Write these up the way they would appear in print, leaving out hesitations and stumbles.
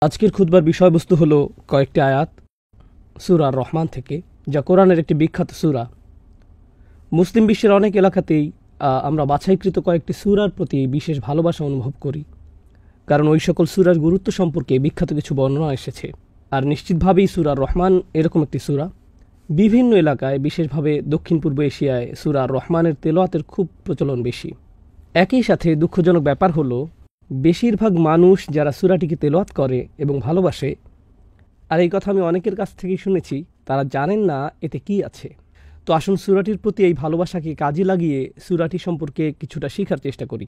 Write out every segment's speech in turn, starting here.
আজকের খুতবার বিষয়বস্তু হলো কয়েকটি আয়াত সূরা আর রহমান থেকে, যা কোরআনের একটি বিখ্যাত সূরা। মুসলিম বিশ্বের অনেক এলাকাতেই আমরা বাছাইকৃত কয়েকটি সূরার প্রতি বিশেষ ভালোবাসা অনুভব করি, কারণ ওই সকল সূরার গুরুত্ব সম্পর্কে বিখ্যাত কিছু বর্ণনা এসেছে। আর নিশ্চিতভাবেই সূরা আর রহমান এরকম একটি সূরা। বিভিন্ন এলাকায়, বিশেষভাবে দক্ষিণ পূর্ব এশিয়ায় সূরা আর রহমানের তেলাওয়াতের খুব প্রচলন বেশি। একই সাথে দুঃখজনক ব্যাপার হলো, বেশিরভাগ মানুষ যারা সূরাটিকে তেলাওয়াত করে এবং ভালোবাসে, আর এই কথা আমি অনেকের কাছ থেকেই শুনেছি, তারা জানেন না এতে কি আছে। তো আসুন সূরাটির প্রতি এই ভালোবাসাকে কাজে লাগিয়ে সূরাটি সম্পর্কে কিছুটা শেখার চেষ্টা করি।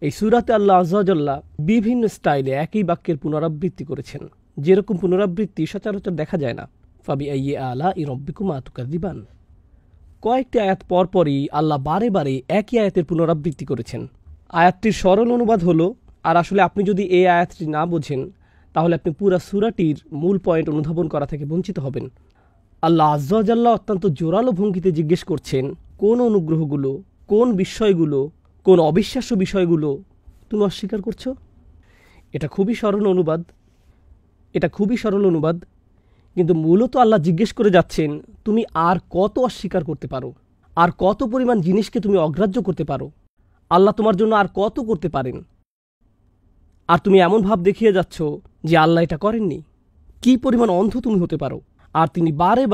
এই সূরাতে আল্লাহ আযজা ওয়া জাল্লা বিভিন্ন স্টাইলে একই বাক্যের পুনরাবৃত্তি করেছেন, যেরকম পুনরাবৃত্তি সচরাচর দেখা যায় না। ফাবিআইয়ি আলাই রাব্বিকুমা তুকাযিবান। কয়েকটি আয়াত পরপরই আল্লাহ বারে বারে একই আয়াতের পুনরাবৃত্তি করেছেন। আয়াতটির সরল অনুবাদ হলো, আর আসলে আপনি যদি এই আয়াতটি না বোঝেন তাহলে আপনি পুরা সূরাটির মূল পয়েন্ট অনুধাবন করা থেকে বঞ্চিত হবেন। আল্লাহ আযজা ওয়া জাল্লা অত্যন্ত জোরালো ভঙ্গিতে জিজ্ঞেস করছেন, কোন অনুগ্রহগুলো, কোন বিষয়গুলো, কোন অবিশ্বাস্য বিষয়গুলো তুমি অস্বীকার করছো? এটা খুবই সরল অনুবাদ, কিন্তু মূলত আল্লাহ জিজ্ঞেস করে যাচ্ছেন, তুমি আর কত অস্বীকার করতে পারো, আর কত পরিমাণ জিনিসকে তুমি অগ্রাহ্য করতে পারো। আল্লাহ তোমার জন্য আর কত করতে পারেন, আর তুমি এমন ভাব দেখিয়ে যাচ্ছ যে আল্লাহ এটা করেননি। কি পরিমাণ অন্ধ তুমি হতে পারো। আর তিনি বারে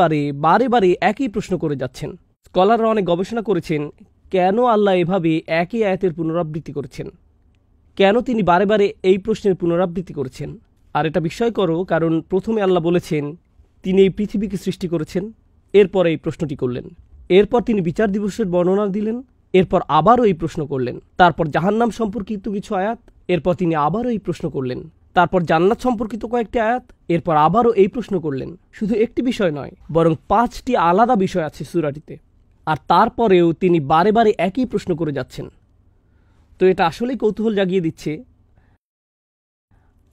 বারে একই প্রশ্ন করে যাচ্ছেন। স্কলাররা অনেক গবেষণা করেছেন, কেন আল্লাহ এভাবে একই আয়াতের পুনরাবৃত্তি করেছেন, কেন তিনি বারে বারে এই প্রশ্নের পুনরাবৃত্তি করেছেন। আর এটা বিস্ময়কর, কারণ প্রথমে আল্লাহ বলেছেন তিনি এই পৃথিবীকে সৃষ্টি করেছেন, এরপর এই প্রশ্নটি করলেন। এরপর তিনি বিচার দিবসের বর্ণনা দিলেন, এরপর আবারও এই প্রশ্ন করলেন। তারপর জাহান্নাম সম্পর্কিত কিছু আয়াত, এরপর তিনি আবারও এই প্রশ্ন করলেন। তারপর জান্নাত সম্পর্কিত কয়েকটি আয়াত, এরপর আবারও এই প্রশ্ন করলেন। শুধু একটি বিষয় নয়, বরং 5টি আলাদা বিষয় আছে সূরাটিতে, আর তারপরেও তিনি বারে বারে একই প্রশ্ন করে যাচ্ছেন। তো এটা আসলেই কৌতূহল জাগিয়ে দিচ্ছে।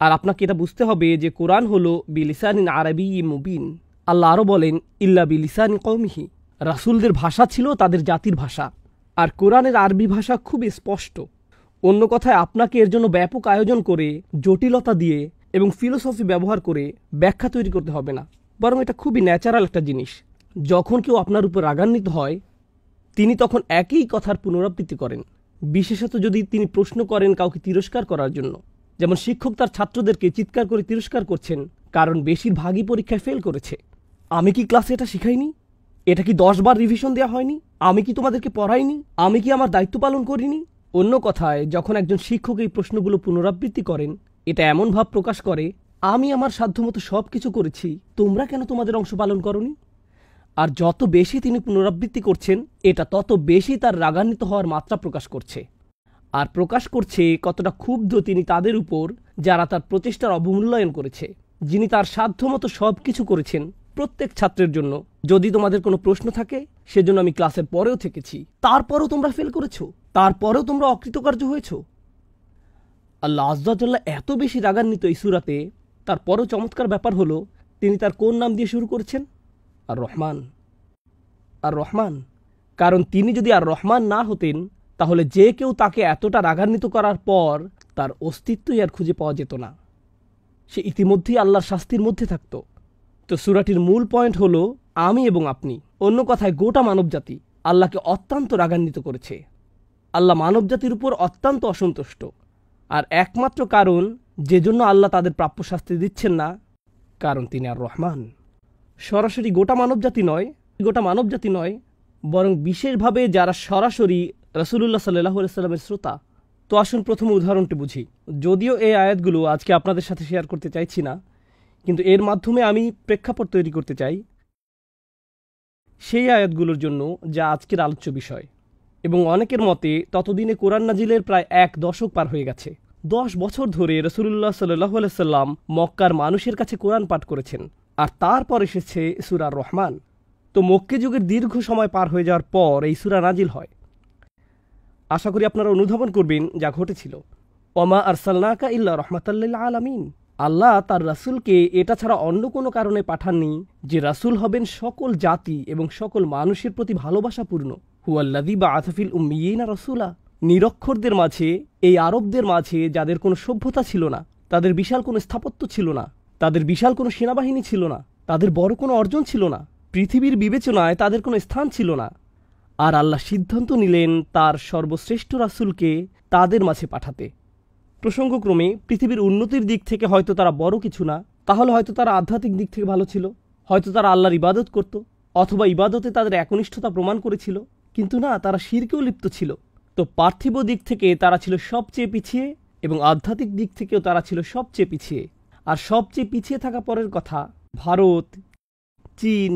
আর আপনাকে এটা বুঝতে হবে যে কোরআন হলো বিলিসানিন আরাবিয়্যিম মুবিন। আল্লাহ আরও বলেন, ইল্লা বিলিসানি কওমিহি। রাসূলদের ভাষা ছিল তাদের জাতির ভাষা, আর কোরআনের আরবি ভাষা খুবই স্পষ্ট। অন্য কথায়, আপনাকে এর জন্য ব্যাপক আয়োজন করে, জটিলতা দিয়ে এবং ফিলোসফি ব্যবহার করে ব্যাখ্যা তৈরি করতে হবে না, বরং এটা খুবই ন্যাচারাল একটা জিনিস। যখন কেউ আপনার উপর রাগান্বিত হয়, তিনি তখন একই কথার পুনরাবৃত্তি করেন, বিশেষত যদি তিনি প্রশ্ন করেন কাউকে তিরস্কার করার জন্য। যেমন শিক্ষক তার ছাত্রদেরকে চিৎকার করে তিরস্কার করছেন, কারণ বেশিরভাগই পরীক্ষায় ফেল করেছে। আমি কি ক্লাসে এটা শিখাইনি? এটা কি 10 বার রিভিশন দেওয়া হয়নি? আমি কি তোমাদেরকে পড়াইনি? আমি কি আমার দায়িত্ব পালন করিনি? অন্য কথায়, যখন একজন শিক্ষক এই প্রশ্নগুলো পুনরাবৃত্তি করেন, এটা এমন ভাব প্রকাশ করে, আমি আমার সাধ্যমতো সব কিছু করেছি, তোমরা কেন তোমাদের অংশ পালন করনি? আর যত বেশি তিনি পুনরাবৃত্তি করছেন, এটা তত বেশি তার রাগান্বিত হওয়ার মাত্রা প্রকাশ করছে। আর প্রকাশ করছে কতটা ক্ষুব্ধ তিনি তাদের উপর, যারা তার প্রচেষ্টার অবমূল্যায়ন করেছে, যিনি তার সাধ্যমতো সব কিছু করেছেন প্রত্যেক ছাত্রের জন্য। যদি তোমাদের কোনো প্রশ্ন থাকে, সেজন্য আমি ক্লাসের পরেও থেকেছি, তারপরেও তোমরা ফেল করেছো, তারপরেও তোমরা অকৃতকার্য হয়েছ। আল্লাহ আযজা ওয়া জাল্লা এত বেশি রাগান্বিত এই সূরাতে। তারপরও চমৎকার ব্যাপার হলো, তিনি তার কোন নাম দিয়ে শুরু করেছেন? আর রহমান। আর রহমান, কারণ তিনি যদি আর রহমান না হতেন, তাহলে যে কেউ তাকে এতটা রাগান্বিত করার পর তার অস্তিত্বই আর খুঁজে পাওয়া যেত না, সে ইতিমধ্যেই আল্লাহর শাস্তির মধ্যে থাকত। তো সূরাটির মূল পয়েন্ট হলো, আমি এবং আপনি, অন্য কথায় গোটা মানবজাতি আল্লাহকে অত্যন্ত রাগান্বিত করেছে। আল্লাহ মানবজাতির উপর অত্যন্ত অসন্তুষ্ট। আর একমাত্র কারণ যে জন্য আল্লাহ তাদের প্রাপ্য শাস্তি দিচ্ছেন না, কারণ তিনি আর রহমান। সরাসরি গোটা মানবজাতি নয়, বরং বিশেষভাবে যারা সরাসরি রাসূলুল্লাহ সাল্লাল্লাহু আলাইহি ওয়াসাল্লামের শ্রোতা। তো আসুন প্রথম উদাহরণটি বুঝি। যদিও এই আয়াতগুলো আজকে আপনাদের সাথে শেয়ার করতে চাইছি না, কিন্তু এর মাধ্যমে আমি প্রেক্ষাপট তৈরি করতে চাই সেই আয়াতগুলোর জন্য যা আজকের আলোচ্য বিষয়। এবং অনেকের মতে ততদিনে কোরআন নাজিলের প্রায় 1 দশক পার হয়ে গেছে। 10 বছর ধরে রাসূলুল্লাহ সাল্লাল্লাহু আলাইহি ওয়াসাল্লাম মক্কার মানুষের কাছে কোরআন পাঠ করেছেন, আর তারপর এসেছে সূরা আর রহমান। তো মক্কি যুগের দীর্ঘ সময় পার হয়ে যাওয়ার পর এই সূরা নাজিল হয়। আশা করি আপনারা অনুধাবন করবেন যা ঘটেছিল। ওমা আরসালনাকা ইল্লা রাহমাতাল লিল আলামিন। আল্লাহ তার রাসূলকে এটা ছাড়া অন্য কোনো কারণে পাঠাননি যে রাসূল হবেন সকল জাতি এবং সকল মানুষের প্রতি ভালোবাসাপূর্ণ। হুয়াল্লাযী বাআসা ফিল উম্মিয়িনা রাসূলা। নিরক্ষরদের মাঝে, এই আরবদের মাঝে যাদের কোনো সভ্যতা ছিল না, তাদের বিশাল কোনো স্থাপত্য ছিল না, তাদের বিশাল কোনো সেনাবাহিনী ছিল না, তাদের বড় কোনো অর্জন ছিল না, পৃথিবীর বিবেচনায় তাদের কোনো স্থান ছিল না। আর আল্লাহ সিদ্ধান্ত নিলেন তার সর্বশ্রেষ্ঠ রাসূলকে তাদের মাঝে পাঠাতে। প্রসঙ্গক্রমে পৃথিবীর উন্নতির দিক থেকে হয়তো তারা বড় কিছু না, তাহলে হয়তো তারা আধ্যাত্মিক দিক থেকে ভালো ছিল, হয়তো তারা আল্লাহর ইবাদত করত, অথবা ইবাদতে তাদের একনিষ্ঠতা প্রমাণ করেছিল, কিন্তু না, তারা শিরকেও লিপ্ত ছিল। তো পার্থিব দিক থেকে তারা ছিল সবচেয়ে পিছিয়ে এবং আধ্যাত্মিক দিক থেকেও তারা ছিল সবচেয়ে পিছিয়ে। আর সবচেয়ে পিছিয়ে থাকা পরের কথা, ভারত, চীন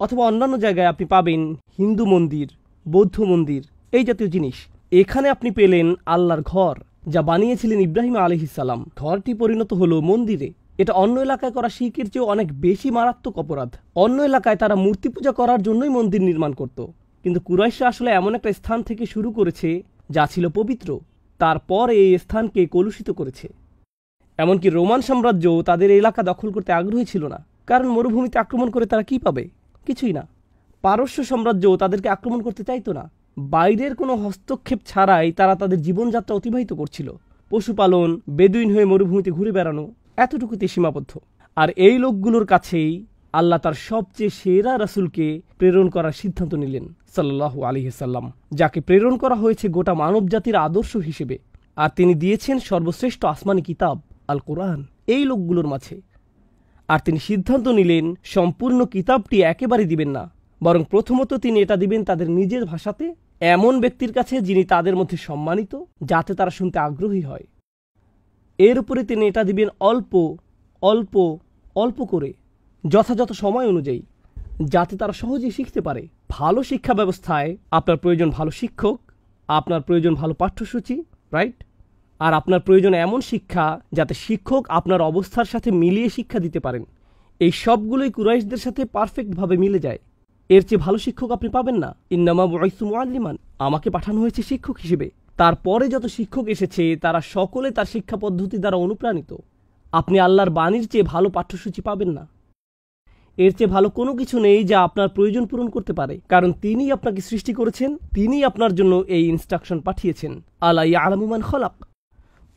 অথবা অন্যান্য জায়গায় আপনি পাবেন হিন্দু মন্দির, বৌদ্ধ মন্দির, এই জাতীয় জিনিস। এখানে আপনি পেলেন আল্লাহর ঘর, যা বানিয়েছিলেন ইব্রাহিম আলাইহিসসালাম। ঘরটি পরিণত হলো মন্দিরে। এটা অন্য এলাকায় করা শিরকের চেয়েও অনেক বেশি মারাত্মক অপরাধ। অন্য এলাকায় তারা মূর্তি পূজা করার জন্যই মন্দির নির্মাণ করত, কিন্তু কুরাইশরা আসলে এমন একটা স্থান থেকে শুরু করেছে যা ছিল পবিত্র, তারপর এই স্থানকে কলুষিত করেছে। এমনকি রোমান সাম্রাজ্য তাদের এলাকা দখল করতে আগ্রহী ছিল না, কারণ মরুভূমিতে আক্রমণ করে তারা কি পাবে? কিছুই না। পারস্য সাম্রাজ্য তাদেরকে আক্রমণ করতে চাইতো না। বাইরের কোনো হস্তক্ষেপ ছাড়াই তারা তাদের জীবনযাত্রা অতিবাহিত করছিল। পশুপালন, বেদুইন হয়ে মরুভূমিতে ঘুরে বেড়ানো, এতটুকুতে সীমাবদ্ধ। আর এই লোকগুলোর কাছেই আল্লাহ তার সবচেয়ে সেরা রাসূলকে প্রেরণ করার সিদ্ধান্ত নিলেন, সাল্লাল্লাহু আলাইহি সাল্লাম, যাকে প্রেরণ করা হয়েছে গোটা মানব জাতির আদর্শ হিসেবে। আর তিনি দিয়েছেন সর্বশ্রেষ্ঠ আসমানি কিতাব আল কোরআন এই লোকগুলোর মাঝে। আর তিনি সিদ্ধান্ত নিলেন সম্পূর্ণ কিতাবটি একেবারে দিবেন না, বরং প্রথমত তিনি এটা দিবেন তাদের নিজের ভাষাতে, এমন ব্যক্তির কাছে যিনি তাদের মধ্যে সম্মানিত, যাতে তারা শুনতে আগ্রহী হয়। এর উপরে তিনি এটা দিবেন অল্প অল্প অল্প করে, যথাযথ সময় অনুযায়ী, যাতে তারা সহজেই শিখতে পারে। ভালো শিক্ষা ব্যবস্থায় আপনার প্রয়োজন ভালো শিক্ষক, আপনার প্রয়োজন ভালো পাঠ্যসূচি, রাইট? আর আপনার প্রয়োজন এমন শিক্ষা যাতে শিক্ষক আপনার অবস্থার সাথে মিলিয়ে শিক্ষা দিতে পারেন। এই সবগুলোই কুরাইশদের সাথে পারফেক্টভাবে মিলে যায়। এর চেয়ে ভালো শিক্ষক আপনি পাবেন না। ইন্নামা বুইসতু মুআল্লিমান, আমাকে পাঠানো হয়েছে শিক্ষক হিসেবে। তারপরে যত শিক্ষক এসেছে তারা সকলে তার শিক্ষা পদ্ধতি দ্বারা অনুপ্রাণিত। আপনি আল্লাহর বাণীর চেয়ে ভালো পাঠ্যসূচি পাবেন না। এর চেয়ে ভালো কোনো কিছু নেই যা আপনার প্রয়োজন পূরণ করতে পারে, কারণ তিনিই আপনাকে সৃষ্টি করেছেন, তিনিই আপনার জন্য এই ইনস্ট্রাকশন পাঠিয়েছেন। আলা ইয়ালামু মান খালাক।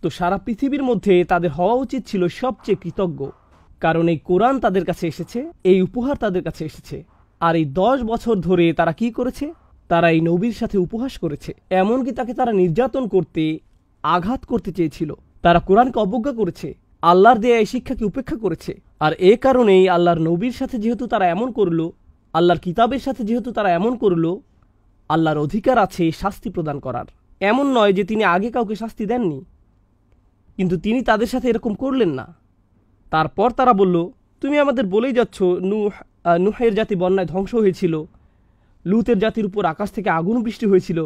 তো সারা পৃথিবীর মধ্যে তাদের হওয়া উচিত ছিল সবচেয়ে কৃতজ্ঞ, কারণ এই কোরআন তাদের কাছে এসেছে, এই উপহার তাদের কাছে এসেছে। আর এই 10 বছর ধরে তারা কি করেছে? তারা এই নবীর সাথে উপহাস করেছে, এমনকি তাকে তারা নির্যাতন করতে, আঘাত করতে চেয়েছিল। তারা কোরআনকে অবজ্ঞা করেছে, আল্লাহর দেয়া এই শিক্ষাকে উপেক্ষা করেছে। আর এ কারণেই আল্লাহর নবীর সাথে যেহেতু তারা এমন করলো, আল্লাহর কিতাবের সাথে যেহেতু তারা এমন করলো, আল্লাহর অধিকার আছে শাস্তি প্রদান করার। এমন নয় যে তিনি আগে কাউকে শাস্তি দেননি, কিন্তু তিনি তাদের সাথে এরকম করলেন না। তারপর তারা বলল, তুমি আমাদের বলেই যাচ্ছ নুহের জাতি বন্যায় ধ্বংস হয়েছিল, লুতের জাতির উপর আকাশ থেকে আগুন বৃষ্টি হয়েছিল,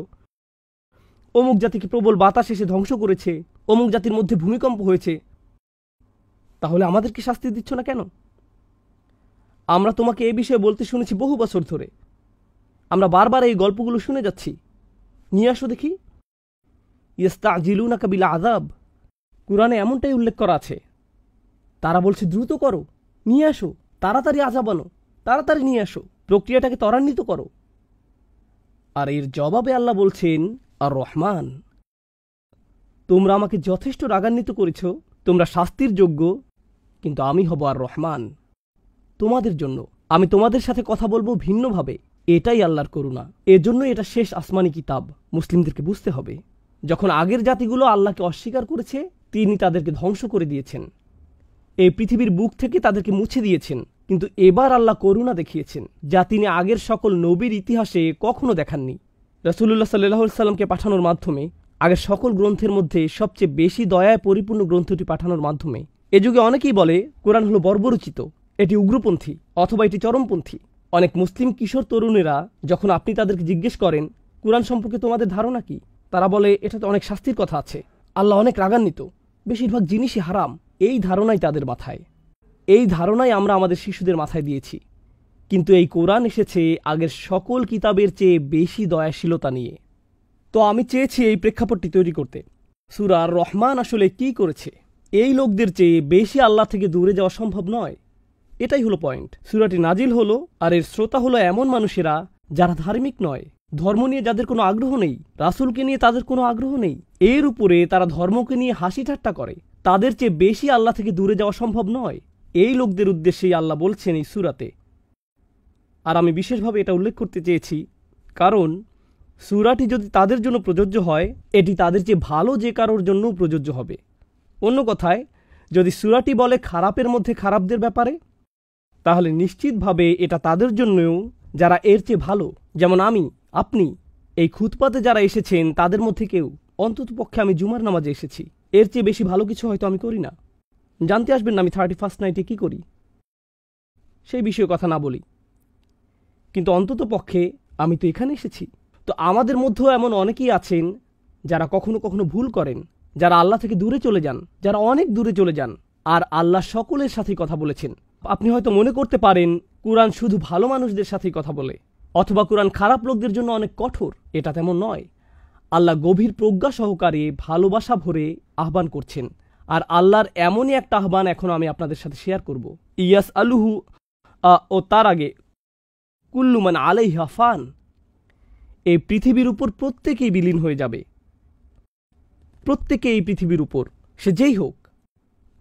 অমুক জাতিকে প্রবল বাতাস এসে ধ্বংস করেছে, অমুক জাতির মধ্যে ভূমিকম্প হয়েছে, তাহলে আমাদেরকে শাস্তি দিচ্ছ না কেন? আমরা তোমাকে এই বিষয়ে বলতে শুনেছি বহু বছর ধরে, আমরা বারবার এই গল্পগুলো শুনে যাচ্ছি, নিয়ে আসো দেখি। ইস্তাজিলুনাকা বিল আযাব, কুরআনে এমনটাই উল্লেখ করা আছে। তারা বলছে দ্রুত করো, নিয়ে আসো, তাড়াতাড়ি আযাব আনো, তাড়াতাড়ি নিয়ে আসো, প্রক্রিয়াটাকে ত্বরান্বিত করো। আর এর জবাবে আল্লাহ বলছেন, আর রহমান, তোমরা আমাকে যথেষ্ট রাগান্বিত করেছ, তোমরা শাস্তির যোগ্য, কিন্তু আমি হব আর রহমান, তোমাদের জন্য আমি তোমাদের সাথে কথা বলবো ভিন্নভাবে। এটাই আল্লাহর করুণা। এজন্য এটা শেষ আসমানি কিতাব। মুসলিমদেরকে বুঝতে হবে, যখন আগের জাতিগুলো আল্লাহকে অস্বীকার করেছে, তিনি তাদেরকে ধ্বংস করে দিয়েছেন, এই পৃথিবীর বুক থেকে তাদেরকে মুছে দিয়েছেন। কিন্তু এবার আল্লাহ করুণা দেখিয়েছেন, যা তিনি আগের সকল নবীর ইতিহাসে কখনো দেখাননি। রাসূলুল্লাহ সাল্লাল্লাহু আলাইহি সাল্লামকে পাঠানোর মাধ্যমে, আগের সকল গ্রন্থের মধ্যে সবচেয়ে বেশি দয়ায় পরিপূর্ণ গ্রন্থটি পাঠানোর মাধ্যমে। এ যুগে অনেকেই বলে কোরআন হলো বর্বরচিত, এটি উগ্রপন্থী অথবা এটি চরমপন্থী। অনেক মুসলিম কিশোর তরুণেরা যখন আপনি তাদেরকে জিজ্ঞেস করেন কোরআন সম্পর্কে তোমাদের ধারণা কি, তারা বলে এটাতে অনেক শাস্তির কথা আছে, আল্লাহ অনেক রাগান্বিত, বেশিরভাগ জিনিসই হারাম। এই ধারণাই তাদের মাথায়, এই ধারণাই আমরা আমাদের শিশুদের মাথায় দিয়েছি। কিন্তু এই কোরআন এসেছে আগের সকল কিতাবের চেয়ে বেশি দয়াশীলতা নিয়ে। তো আমি চেয়েছি এই প্রেক্ষাপটটি তৈরি করতে। সূরা আর রহমান আসলে কি করেছে? এই লোকদের চেয়ে বেশি আল্লাহ থেকে দূরে যাওয়া সম্ভব নয়, এটাই হলো পয়েন্ট। সূরাটি নাজিল হলো, আর এর শ্রোতা হলো এমন মানুষেরা যারা ধার্মিক নয়, ধর্ম নিয়ে যাদের কোনো আগ্রহ নেই, রাসূলকে নিয়ে তাদের কোনো আগ্রহ নেই। এর উপরে তারা ধর্মকে নিয়ে হাসি ঠাট্টা করে, তাদের চেয়ে বেশি আল্লাহ থেকে দূরে যাওয়া সম্ভব নয়। এই লোকদের উদ্দেশ্যেই আল্লাহ বলছেন এই সূরাতে। আর আমি বিশেষভাবে এটা উল্লেখ করতে চেয়েছি, কারণ সূরাটি যদি তাদের জন্য প্রযোজ্য হয়, এটি তাদের চেয়ে ভালো যে কারোর জন্যও প্রযোজ্য হবে। অন্য কথায়, যদি সূরাটি বলে খারাপের মধ্যে খারাপদের ব্যাপারে, তাহলে নিশ্চিতভাবে এটা তাদের জন্যও যারা এর চেয়ে ভালো, যেমন আমি, আপনি, এই খুতপাতে যারা এসেছেন তাদের মধ্যে কেউ। অন্ততপক্ষে আমি জুমার নামাজে এসেছি, এর চেয়ে বেশি ভালো কিছু হয়তো আমি করি না। জানতে আসবেন না আমি 31st নাইটে কী করি, সেই বিষয়ে কথা না বলি, কিন্তু অন্ততপক্ষে আমি তো এখানে এসেছি। তো আমাদের মধ্যেও এমন অনেকেই আছেন যারা কখনো কখনো ভুল করেন, যারা আল্লাহ থেকে দূরে চলে যান, যারা অনেক দূরে চলে যান। আর আল্লাহ সকলের সাথেই কথা বলেছেন। আপনি হয়তো মনে করতে পারেন কুরআন শুধু ভালো মানুষদের সাথেই কথা বলে, অথবা কুরআন খারাপ লোকদের জন্য অনেক কঠোর। এটা তেমন নয়। আল্লাহ গভীর প্রজ্ঞা সহকারে ভালোবাসা ভরে আহ্বান করছেন। আর আল্লাহর এমনই একটা আহ্বান এখন আমি আপনাদের সাথে শেয়ার করব। ইয়াস আলুহু ও তার আগে কুল্লু মান আলাইহা ফান, এই পৃথিবীর উপর প্রত্যেকেই বিলীন হয়ে যাবে। প্রত্যেকে এই পৃথিবীর উপর, সে যেই হোক,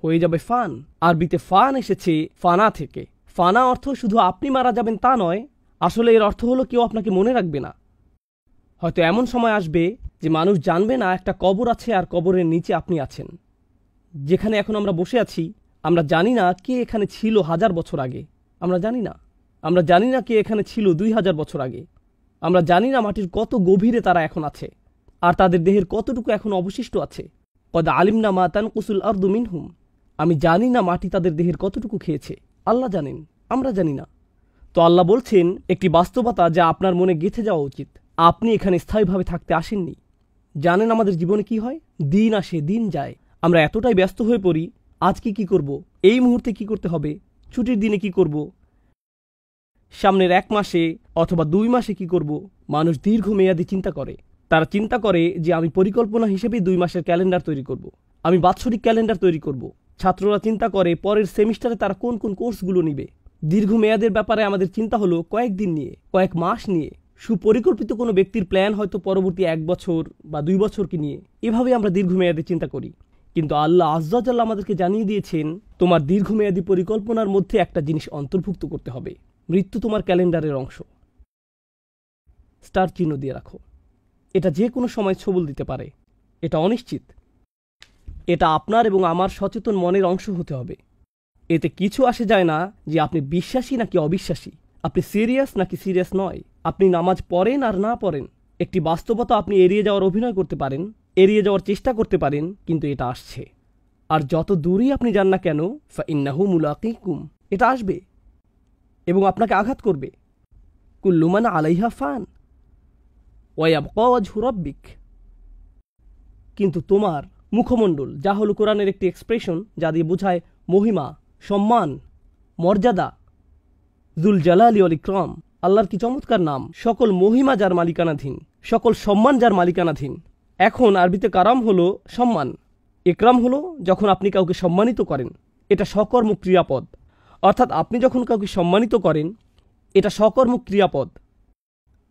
হয়ে যাবে ফান। আরবিতে ফান এসেছে ফানা থেকে। ফানা অর্থ শুধু আপনি মারা যাবেন তা নয়, আসলে এর অর্থ হলো কেউ আপনাকে মনে রাখবে না। হয়তো এমন সময় আসবে যে মানুষ জানবে না একটা কবর আছে আর কবরের নিচে আপনি আছেন। যেখানে এখন আমরা বসে আছি, আমরা জানি না কে এখানে ছিল 1000 বছর আগে। আমরা জানি না। আমরা জানি না কে এখানে ছিল 2000 বছর আগে। আমরা জানি না মাটির কত গভীরে তারা এখন আছে, আর তাদের দেহের কতটুকু এখন অবশিষ্ট আছে। কদ আলিমনা মা তানকুসুল আরদু মিনহুম, আমি জানি না মাটি তাদের দেহের কতটুকু খেয়েছে। আল্লাহ জানেন, আমরা জানি না। তো আল্লাহ বলছেন একটি বাস্তবতা যা আপনার মনে গেঁথে যাওয়া উচিত। আপনি এখানে স্থায়ীভাবে থাকতে আসেননি। জানেন আমাদের জীবনে কি হয়? দিন আসে দিন যায়, আমরা এতটাই ব্যস্ত হয়ে পড়ি, আজকে কি করব, এই মুহূর্তে কি করতে হবে, ছুটির দিনে কি করব, সামনের 1 মাসে অথবা 2 মাসে কি করব। মানুষ দীর্ঘমেয়াদী চিন্তা করে। তারা চিন্তা করে যে আমি পরিকল্পনা হিসেবেই 2 মাসের ক্যালেন্ডার তৈরি করব, আমি বাৎসরিক ক্যালেন্ডার তৈরি করব। ছাত্ররা চিন্তা করে পরের সেমিস্টারে তারা কোন কোন কোর্সগুলো নিবে। দীর্ঘমেয়াদের ব্যাপারে আমাদের চিন্তা হলো কয়েকদিন নিয়ে, কয়েক মাস নিয়ে। সুপরিকল্পিত কোনো ব্যক্তির প্ল্যান হয়তো পরবর্তী 1 বছর বা 2 বছরকে নিয়ে। এভাবে আমরা দীর্ঘমেয়াদে চিন্তা করি। কিন্তু আল্লাহ আজ্জা ওয়া জাল্লা আমাদেরকে জানিয়ে দিয়েছেন তোমার দীর্ঘমেয়াদী পরিকল্পনার মধ্যে একটা জিনিস অন্তর্ভুক্ত করতে হবে। মৃত্যু তোমার ক্যালেন্ডারের অংশ। স্টার চিহ্ন দিয়ে রাখো। এটা যে কোনো সময় ছবল দিতে পারে, এটা অনিশ্চিত। এটা আপনার এবং আমার সচেতন মনের অংশ হতে হবে। এতে কিছু আসে যায় না যে আপনি বিশ্বাসী নাকি অবিশ্বাসী, আপনি সিরিয়াস নাকি সিরিয়াস নয়, আপনি নামাজ পড়েন আর না পড়েন। একটি বাস্তবতা আপনি এড়িয়ে যাওয়ার অভিনয় করতে পারেন, এড়িয়ে যাওয়ার চেষ্টা করতে পারেন, কিন্তু এটা আসছে। আর যত দূরেই আপনি যান না কেন, ফাইন্নাহু মুলাকিকুম, এটা আসবে এবং আপনাকে আঘাত করবে। কুল্লু মান আলাইহা ফান ওয়া ইয়াবকা ওয়াজহু রাব্বিক, কিন্তু তোমার মুখমণ্ডল, যা হলো কোরআনের একটি এক্সপ্রেশন যা দিয়ে বোঝায় মহিমা, সম্মান, মর্যাদা, যুল জালালি ওয়াল ইকরাম। আল্লাহর কি চমৎকার নাম! সকল মহিমা যার মালিকানাধীন, সকল সম্মান যার মালিকানাধীন। এখন আরবিতে কারাম হলো সম্মান, ইকরাম হলো যখন আপনি কাউকে সম্মানিত করেন। এটা সকর্ম ক্রিয়াপদ, অর্থাৎ আপনি যখন কাউকে সম্মানিত করেন, এটা সকর্ম ক্রিয়াপদ।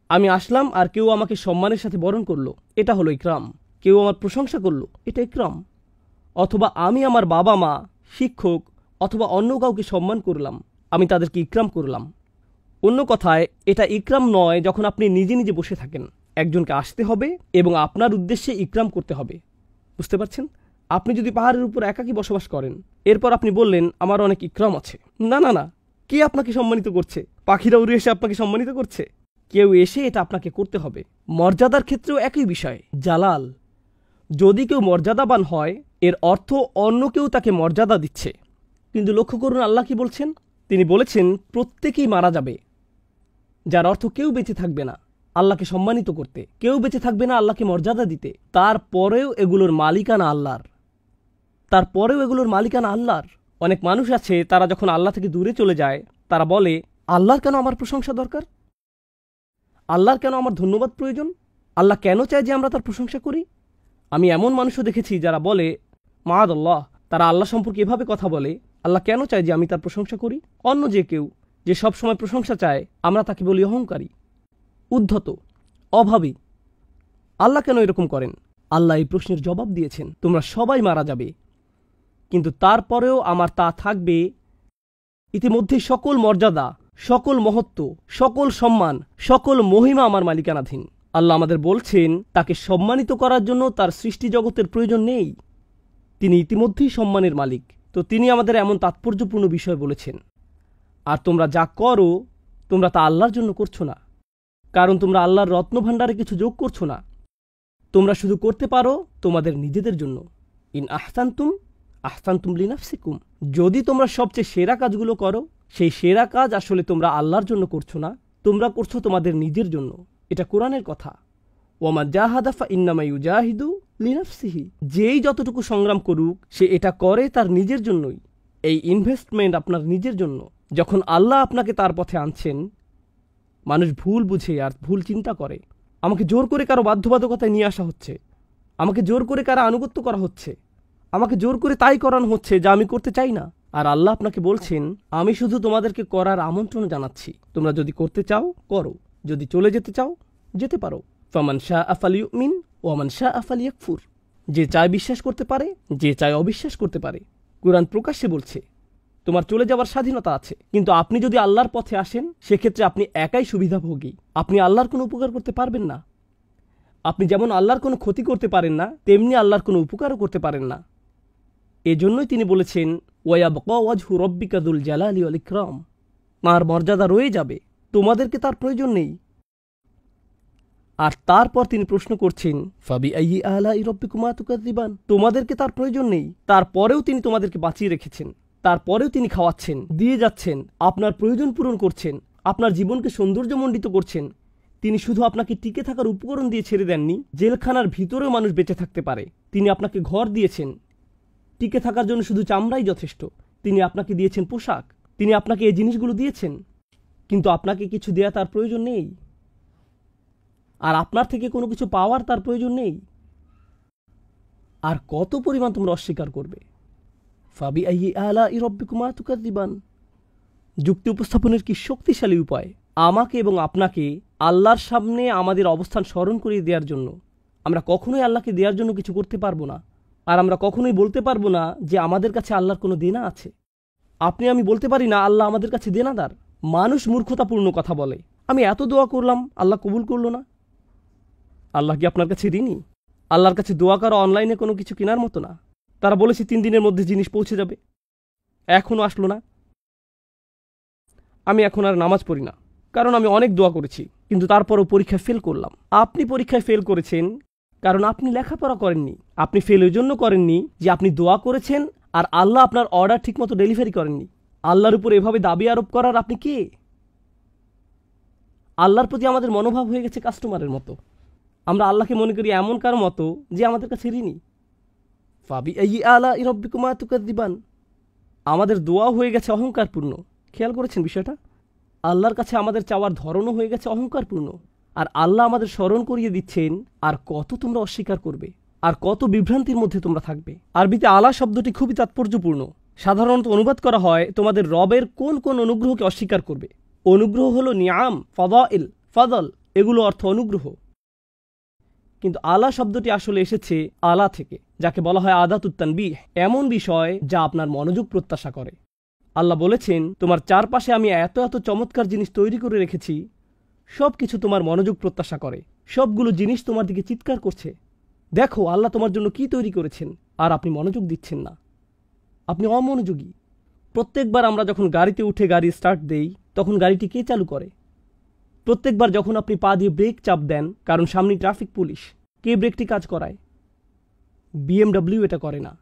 আমি আসলাম আর কেউ আমাকে সম্মানের সাথে বরণ করলো, এটা হলো ইকরাম। কেউ আমার প্রশংসা করলো, এটা ইকরাম। অথবা আমি আমার বাবা মা, শিক্ষক অথবা অন্য কাউকে সম্মান করলাম, আমি তাদেরকে ইকরাম করলাম। অন্য কথায়, এটা ইকরাম নয় যখন আপনি নিজে নিজে বসে থাকেন। একজনকে আসতে হবে এবং আপনার উদ্দেশ্যে ইকরাম করতে হবে। বুঝতে পারছেন? আপনি যদি পাহাড়ের উপর একাকী বসবাস করেন, এরপর আপনি বললেন আমার অনেক ইকরাম আছে। না না না, কে আপনাকে সম্মানিত করছে? পাখিরা উড়ে এসে আপনাকে সম্মানিত করছে? কেউ এসে এটা আপনাকে করতে হবে। মর্যাদার ক্ষেত্রেও একই বিষয়, জালাল। যদি কেউ মর্যাদাবান হয়, এর অর্থ অন্য কেউ তাকে মর্যাদা দিচ্ছে। কিন্তু লক্ষ্য করুন আল্লাহ কি বলছেন। তিনি বলেছেন প্রত্যেকেই মারা যাবে, যার অর্থ কেউ বেঁচে থাকবে না আল্লাহকে সম্মানিত করতে, কেউ বেঁচে থাকবে না আল্লাহকে মর্যাদা দিতে। তারপরেও এগুলোর মালিকানা আল্লাহর, তারপরেও এগুলোর মালিকানা আল্লাহর। অনেক মানুষ আছে, তারা যখন আল্লাহ থেকে দূরে চলে যায়, তারা বলে আল্লাহর কেন আমার প্রশংসা দরকার, আল্লাহর কেন আমার ধন্যবাদ প্রয়োজন, আল্লাহ কেন চায় যে আমরা তার প্রশংসা করি। আমি এমন মানুষও দেখেছি যারা বলে মাআদাল্লাহ, তারা আল্লাহ সম্পর্কে এভাবে কথা বলে, আল্লাহ কেন চায় যে আমি তার প্রশংসা করি। অন্য যে কেউ যে সব সময় প্রশংসা চায়, আমরা তাকে বলি অহংকারী, উদ্ধত, অভাবী। আল্লাহ কেন এরকম করেন? আল্লাহ এই প্রশ্নের জবাব দিয়েছেন, তোমরা সবাই মারা যাবে, কিন্তু তারপরেও আমার তা থাকবে। ইতিমধ্যে সকল মর্যাদা, সকল মহত্ব, সকল সম্মান, সকল মহিমা আমার মালিকানাধীন। আল্লাহ আমাদের বলছেন তাকে সম্মানিত করার জন্য তার সৃষ্টি জগতের প্রয়োজন নেই। তিনি ইতিমধ্যেই সম্মানের মালিক। তো তিনি আমাদের এমন তাৎপর্যপূর্ণ বিষয় বলেছেন, আর তোমরা যা করো তোমরা তা আল্লাহর জন্য করছো না, কারণ তোমরা আল্লাহর রত্নভাণ্ডারে কিছু যোগ করছো না। তোমরা শুধু করতে পারো তোমাদের নিজেদের জন্য। ইন আহসানতুম আহসানতুম লিনাফসিকুম। যদি তোমরা সবচেয়ে সেরা কাজগুলো করো, সেই সেরা কাজ আসলে তোমরা আল্লাহর জন্য করছো না, তোমরা করছো তোমাদের নিজের জন্য। এটা কোরআনের কথা। ওয়ামান জাহাদা ফাইন্নামা ইউজাহিদু লিনাফসিহি। যেই যতটুকু সংগ্রাম করুক সে এটা করে তার নিজের জন্যই। এই ইনভেস্টমেন্ট আপনার নিজের জন্য। যখন আল্লাহ আপনাকে তার পথে আনছেন, মানুষ ভুল বুঝে আর ভুল চিন্তা করে। আমাকে জোর করে কারো বাধ্যবাধকতায় নিয়ে আসা হচ্ছে, আমাকে জোর করে কারো আনুগত্য করা হচ্ছে, আমাকে জোর করে তাই করানো হচ্ছে যা আমি করতে চাই না। আর আল্লাহ আপনাকে বলছেন আমি শুধু তোমাদেরকে করার আমন্ত্রণ জানাচ্ছি। তোমরা যদি করতে চাও করো, যদি চলে যেতে চাও যেতে পারো। ফামান শাআ ফালিউমিন ওয়া মান শাআ ফালিয়াকফুর। যে চায় বিশ্বাস করতে পারে, যে চায় অবিশ্বাস করতে পারে। কুরআন প্রকাশ্যে বলছে তোমার চলে যাওয়ার স্বাধীনতা আছে, কিন্তু আপনি যদি আল্লাহর পথে আসেন সেক্ষেত্রে আপনি একাই সুবিধাভোগী। আপনি আল্লাহর কোনো উপকার করতে পারবেন না। আপনি যেমন আল্লাহর কোনো ক্ষতি করতে পারেন না, তেমনি আল্লাহর কোনো উপকারও করতে পারেন না। এজন্যই তিনি বলেছেন ওয়ায়াবকা ওয়াজহু রব্বিকা যুল জালালি ওয়াল ইকরাম। তাঁর মর্যাদা রয়ে যাবে, তোমাদেরকে তার প্রয়োজন নেই। আর তারপর তিনি প্রশ্ন করছেন ফাবি আইয়ি আলাই রব্বিকুমা তুকাযযিবান। তোমাদেরকে তার প্রয়োজন নেই, তারপরেও তিনি তোমাদেরকে বাঁচিয়ে রেখেছেন, তারপরেও তিনি খাওয়াচ্ছেন, দিয়ে যাচ্ছেন, আপনার প্রয়োজন পূরণ করছেন, আপনার জীবনকে সৌন্দর্যমণ্ডিত করছেন। তিনি শুধু আপনাকে টিকে থাকার উপকরণ দিয়ে ছেড়ে দেননি, জেলখানার ভিতরেও মানুষ বেঁচে থাকতে পারে। তিনি আপনাকে ঘর দিয়েছেন, টিকে থাকার জন্য শুধু চামড়াই যথেষ্ট। তিনি আপনাকে দিয়েছেন পোশাক, তিনি আপনাকে এই জিনিসগুলো দিয়েছেন, কিন্তু আপনাকে কিছু দেয়া তার প্রয়োজন নেই, আর আপনার থেকে কোনো কিছু পাওয়ার তার প্রয়োজন নেই। আর কত পরিমাণ তোমরা অস্বীকার করবে। ফাবি আইয়ি আলাই রব্বিকুমা তুকাযযিবান। যুক্তি উপস্থাপনের কি শক্তিশালী উপায় আমাকে এবং আপনাকে আল্লাহর সামনে আমাদের অবস্থান স্মরণ করিয়ে দেওয়ার জন্য। আমরা কখনোই আল্লাহকে দেওয়ার জন্য কিছু করতে পারবো না, আর আমরা কখনোই বলতে পারবো না যে আমাদের কাছে আল্লাহর কোনো দেনা আছে। আপনি আমি বলতে পারি না আল্লাহ আমাদের কাছে দেনাদার। মানুষ মূর্খতাপূর্ণ কথা বলে, আমি এত দোয়া করলাম আল্লাহ কবুল করলো না। আল্লাহ কি আপনার কাছে ঋণী? আল্লাহর কাছে দোয়া করা অনলাইনে কোনো কিছু কেনার মতো না। তারা বলেছে 3 দিনের মধ্যে জিনিস পৌঁছে যাবে, এখনও আসলো না। আমি এখন আর নামাজ পড়ি না, কারণ আমি অনেক দোয়া করেছি, কিন্তু তারপরও পরীক্ষায় ফেল করলাম। আপনি পরীক্ষায় ফেল করেছেন কারণ আপনি লেখাপড়া করেননি। আপনি ফেল ওই জন্য করেননি যে আপনি দোয়া করেছেন আর আল্লাহ আপনার অর্ডার ঠিকমতো ডেলিভারি করেননি। আল্লাহর উপর এভাবে দাবি আরোপ করার আপনি কে? আল্লাহর প্রতি আমাদের মনোভাব হয়ে গেছে কাস্টমারের মতো। আমরা আল্লাহকে মনে করি এমন কার মতো যে আমাদের কাছে ঋণী। ফাবি আইয়ি আলাই রব্বিকুমা তুকাযযিবান। আমাদের দোয়া হয়ে গেছে অহংকারপূর্ণ। খেয়াল করেছেন বিষয়টা? আল্লাহর কাছে আমাদের চাওয়ার ধরনও হয়ে গেছে অহংকারপূর্ণ। আর আল্লাহ আমাদের স্মরণ করিয়ে দিচ্ছেন আর কত তোমরা অস্বীকার করবে, আর কত বিভ্রান্তির মধ্যে তোমরা থাকবে। আরবিতে আলা শব্দটি খুবই তাৎপর্যপূর্ণ। সাধারণত অনুবাদ করা হয় তোমাদের রবের কোন কোন অনুগ্রহকে অস্বীকার করবে। অনুগ্রহ হলো নিয়াম, ফাদাইল, ফাদল, এগুলো অর্থ অনুগ্রহ। কিন্তু আলা শব্দটি আসলে এসেছে আলা থেকে, যাকে বলা হয় আদাতুত তানবিহ, এমন বিষয় যা আপনার মনোযোগ প্রত্যাশা করে। আল্লাহ বলেছেন তোমার চারপাশে আমি এত এত চমৎকার জিনিস তৈরি করে রেখেছি, সব কিছু তোমার মনোযোগ প্রত্যাশা করে। সবগুলো জিনিস তোমার দিকে চিৎকার করছে, দেখো আল্লাহ তোমার জন্য কি তৈরি করেছেন, আর আপনি মনোযোগ দিচ্ছেন না, আপনি অমনোযোগী। প্রত্যেকবার আমরা যখন গাড়িতে উঠে গাড়ি স্টার্ট দেই তখন গাড়িটি কে চালু করে? প্রত্যেকবার যখন আপনি পা দিয়ে ব্রেক চাপ দেন কারণ সামনে ট্রাফিক পুলিশ, কে ব্রেকটি কাজ করায়? BMW এটা করে না,